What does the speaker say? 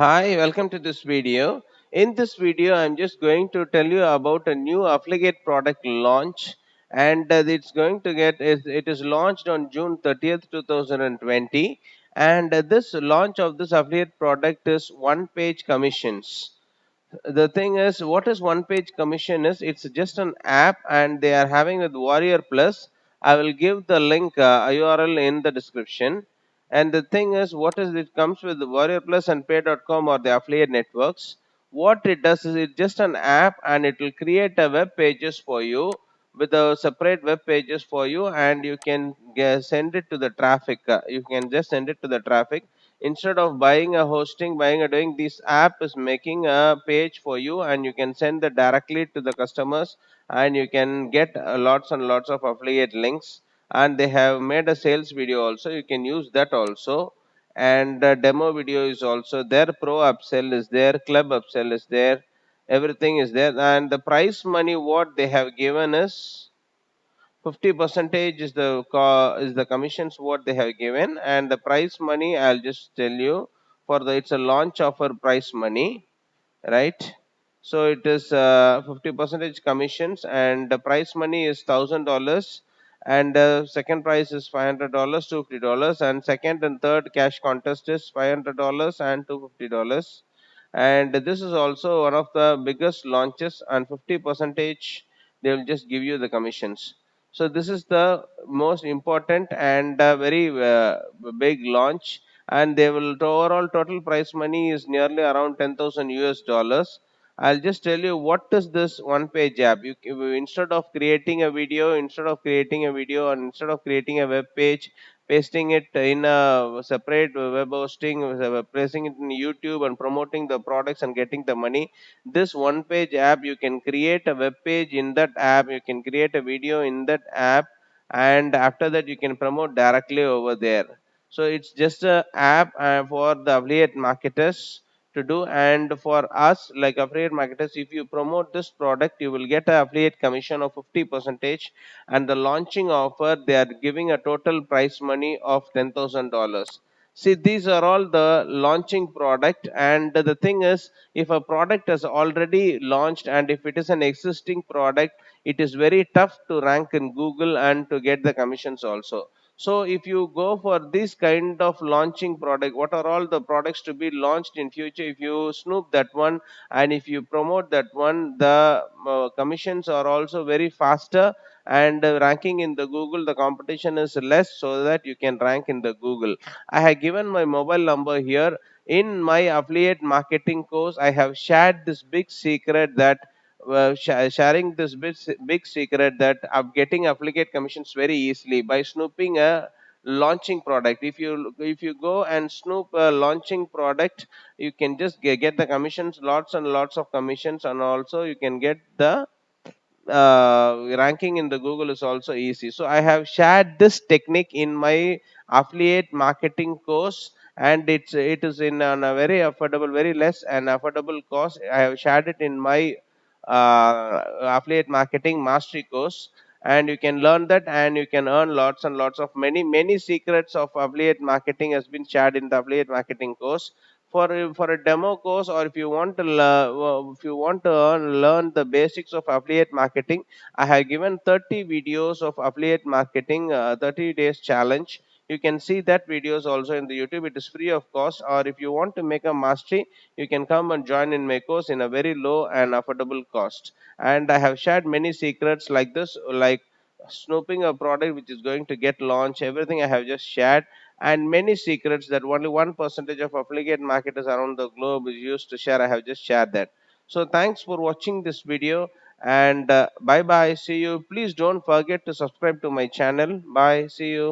Hi, welcome to this video. In this video, I'm just going to tell you about a new affiliate product launch, and it's going to it is launched on June 30th, 2020, and this launch of this affiliate product is one page commissions. The thing is, what is one page commission is it's just an app, and they are having with Warrior Plus. I will give the link URL in the description. And the thing is, what is it comes with the Warrior Plus and pay.com or the affiliate networks. What it does is it's just an app, and it will create a web pages for you with a separate web pages for you, and you can send it to the traffic. You can just send it to the traffic instead of buying a hosting, buying a doing. This app is making a page for you, and you can send it directly to the customers, and you can get lots and lots of affiliate links. And they have made a sales video also, you can use that also. And demo video is also there, pro upsell is there, club upsell is there, everything is there. And the price money what they have given is 50 percentage is the commissions what they have given. And the price money, I'll just tell you, for the it's a launch offer price money, right? So it is 50 percentage commissions, and the price money is $1,000, and second prize is $500, $250, and second and third cash contest is $500 and $250. And this is also one of the biggest launches, and 50 percentage they will just give you the commissions. So this is the most important and very big launch, and they will the overall total prize money is nearly around 10,000 US dollars. I'll just tell you what is this one page app. Instead of creating a video, and instead of creating a web page, pasting it in a separate web hosting, placing it in YouTube and promoting the products and getting the money. This one page app, you can create a web page in that app, you can create a video in that app, and after that you can promote directly over there. So it's just a app for the affiliate marketers to do. And for us like affiliate marketers, if you promote this product, you will get an affiliate commission of 50 percentage. And the launching offer, they are giving a total prize money of $10,000. See, these are all the launching product. And the thing is, if a product is already launched, and if it is an existing product, it is very tough to rank in Google and to get the commissions also. So if you go for this kind of launching product, what are all the products to be launched in future, if you snoop that one and if you promote that one, the commissions are also very faster. And ranking in the Google, the competition is less, so that you can rank in the Google. I have given my mobile number here. In my affiliate marketing course, I have shared this big secret that sharing this big secret that I'm getting affiliate commissions very easily by snooping a launching product. If you go and snoop a launching product, you can just get the commissions, lots and lots of commissions, and also you can get the ranking in the Google is also easy. So I have shared this technique in my affiliate marketing course, and it is in on a very affordable, very less and affordable cost. I have shared it in my affiliate marketing mastery course, and you can learn that, and you can earn lots and lots of many secrets of affiliate marketing has been shared in the affiliate marketing course. For a demo course, or if you want to if you want to learn the basics of affiliate marketing, I have given 30 videos of affiliate marketing, 30 days challenge. You can see that videos also in the YouTube. It is free of cost. Or if you want to make a mastery, you can come and join in my course in a very low and affordable cost. And I have shared many secrets like this, like snooping a product which is going to get launched, everything I have just shared. And many secrets that only 1% of affiliate marketers around the globe is used to share, I have just shared that. So thanks for watching this video, and bye bye, see you. Please don't forget to subscribe to my channel. Bye, see you.